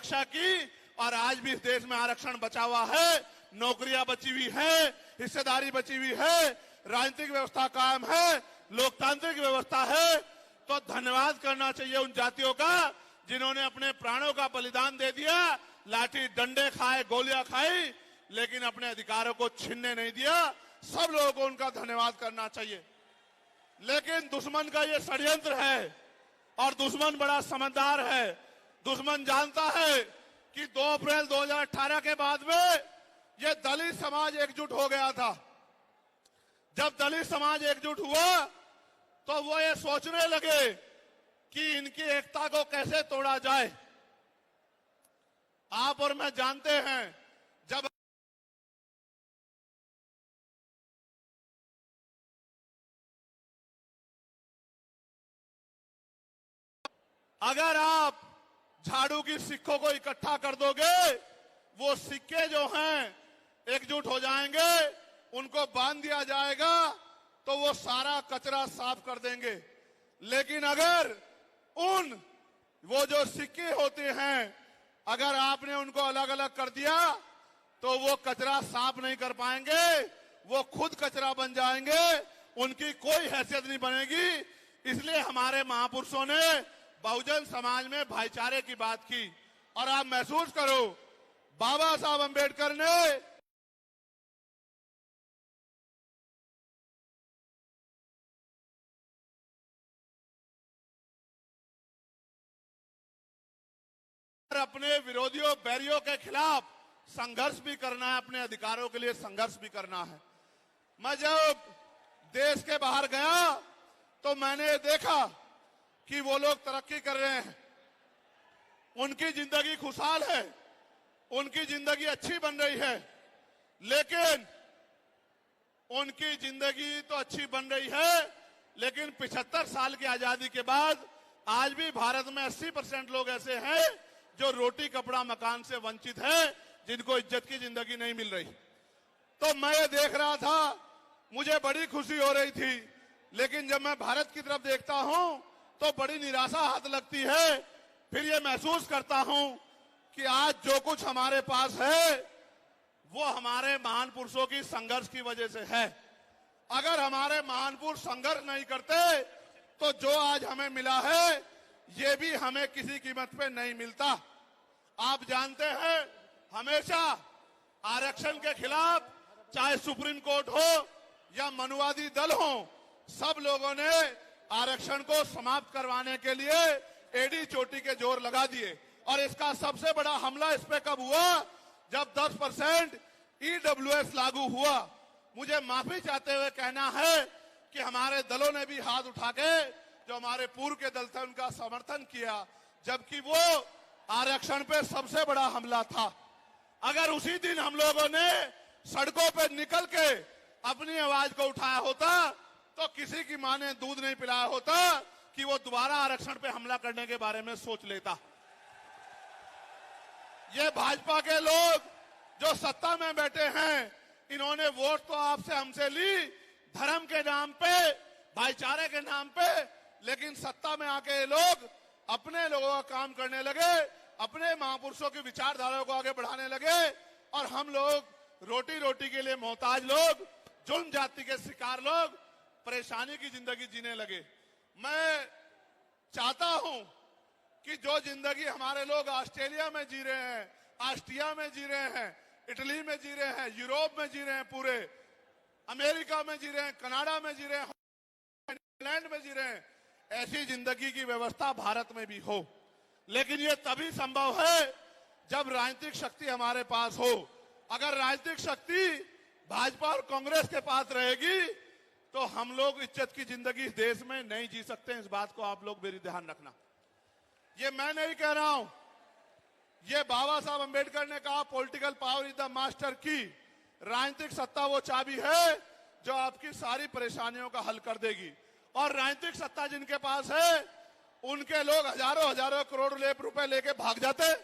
रक्षा की और आज भी इस देश में आरक्षण बचा हुआ है, नौकरियां बची हुई है, हिस्सेदारी बची हुई है, राजनीतिक व्यवस्था कायम है, लोकतांत्रिक व्यवस्था है। तो धन्यवाद करना चाहिए उन जातियों का जिन्होंने अपने प्राणों का बलिदान दे दिया, लाठी डंडे खाए, गोलियां खाई, लेकिन अपने अधिकारों को छीनने नहीं दिया। सब लोगों को उनका धन्यवाद करना चाहिए। लेकिन दुश्मन का ये षड्यंत्र है और दुश्मन बड़ा समझदार है। दुश्मन जानता है कि 2 अप्रैल 2018 के बाद में ये दलित समाज एकजुट हो गया था। जब दलित समाज एकजुट हुआ तो वो ये सोचने लगे कि इनकी एकता को कैसे तोड़ा जाए। आप और मैं जानते हैं, जब अगर आप झाड़ू की सिक्कों को इकट्ठा कर दोगे, वो सिक्के जो हैं एकजुट हो जाएंगे, उनको बांध दिया जाएगा तो वो सारा कचरा साफ कर देंगे। लेकिन अगर वो जो सिक्के होते हैं, अगर आपने उनको अलग अलग कर दिया तो वो कचरा साफ नहीं कर पाएंगे, वो खुद कचरा बन जाएंगे, उनकी कोई हैसियत नहीं बनेगी। इसलिए हमारे महापुरुषों ने बहुजन समाज में भाईचारे की बात की। और आप महसूस करो, बाबा साहब अंबेडकर ने अपने विरोधियों, बैरियों के खिलाफ संघर्ष भी करना है, अपने अधिकारों के लिए संघर्ष भी करना है। मैं जब देश के बाहर गया तो मैंने देखा कि वो लोग तरक्की कर रहे हैं, उनकी जिंदगी खुशहाल है, उनकी जिंदगी अच्छी बन रही है। लेकिन उनकी जिंदगी तो अच्छी बन रही है, लेकिन 75 साल की आजादी के बाद आज भी भारत में 80% लोग ऐसे हैं जो रोटी कपड़ा मकान से वंचित हैं, जिनको इज्जत की जिंदगी नहीं मिल रही। तो मैं ये देख रहा था, मुझे बड़ी खुशी हो रही थी। लेकिन जब मैं भारत की तरफ देखता हूं तो बड़ी निराशा हाथ लगती है। फिर ये महसूस करता हूं कि आज जो कुछ हमारे पास है वो हमारे महान पुरुषों की संघर्ष की वजह से है। अगर हमारे महान पुरुष संघर्ष नहीं करते तो जो आज हमें मिला है ये भी हमें किसी कीमत पे नहीं मिलता। आप जानते हैं, हमेशा आरक्षण के खिलाफ चाहे सुप्रीम कोर्ट हो या मनुवादी दल हो, सब लोगों ने आरक्षण को समाप्त करवाने के लिए एड़ी चोटी के जोर लगा दिए। और इसका सबसे बड़ा हमला इस पे कब हुआ, जब 10% ईडब्ल्यूएस लागू हुआ। मुझे माफी चाहते हुए कहना है कि हमारे दलों ने भी हाथ उठा के, जो हमारे पूर्व के दल थे, उनका समर्थन किया, जबकि वो आरक्षण पे सबसे बड़ा हमला था। अगर उसी दिन हम लोगों ने सड़कों पे निकल के अपनी आवाज को उठाया होता तो किसी की मां ने दूध नहीं पिलाया होता कि वो दोबारा आरक्षण पे हमला करने के बारे में सोच लेता। ये भाजपा के लोग जो सत्ता में बैठे हैं, इन्होंने वोट तो आपसे हमसे ली धर्म के नाम पे, भाईचारे के नाम पे, लेकिन सत्ता में आके ये लोग अपने लोगों का काम करने लगे, अपने महापुरुषों की विचारधारा को आगे बढ़ाने लगे और हम लोग रोटी रोटी के लिए मोहताज लोग, जुल्म जाति के शिकार लोग परेशानी की जिंदगी जीने लगे। मैं चाहता हूं कि जो जिंदगी हमारे लोग ऑस्ट्रेलिया में जी रहे हैं, ऑस्ट्रिया में जी रहे हैं, इटली में जी रहे हैं, यूरोप में जी रहे हैं, पूरे अमेरिका में जी रहे हैं, कनाडा में जी रहे हैं, इंग्लैंड में जी रहे हैं, ऐसी जिंदगी की व्यवस्था भारत में भी हो। लेकिन ये तभी संभव है जब राजनीतिक शक्ति हमारे पास हो। अगर राजनीतिक शक्ति भाजपा और कांग्रेस के पास रहेगी तो हम लोग इज्जत की जिंदगी इस देश में नहीं जी सकते। इस बात को आप लोग मेरी ध्यान रखना। ये मैं नहीं कह रहा हूं, ये बाबा साहब अंबेडकर ने कहा, political power is the master की। राजनीतिक सत्ता वो चाबी है जो आपकी सारी परेशानियों का हल कर देगी। और राजनीतिक सत्ता जिनके पास है, उनके लोग हजारों हजारों करोड़ रुपए लेके भाग जाते।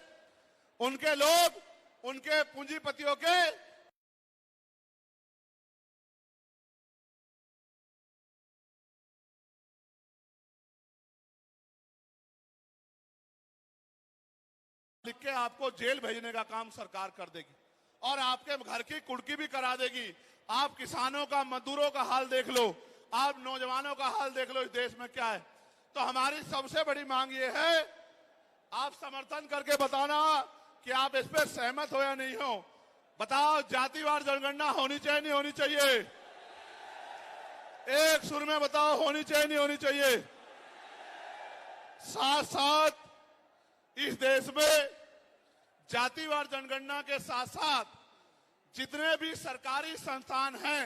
उनके लोग, उनके पूंजीपतियों के लिख के आपको जेल भेजने का काम सरकार कर देगी और आपके घर की कुर्की भी करा देगी। आप किसानों का, मजदूरों का हाल देख लो, आप नौजवानों का हाल देख लो, इस देश में क्या है। तो हमारी सबसे बड़ी मांग ये है, आप समर्थन करके बताना कि आप इस पर सहमत हो या नहीं हो। बताओ, जातिवार जनगणना होनी चाहिए नहीं होनी चाहिए? एक सुर में बताओ, होनी चाहिए नहीं होनी चाहिए? साथ साथ इस देश में जातिवार जनगणना के साथ साथ जितने भी सरकारी संस्थान हैं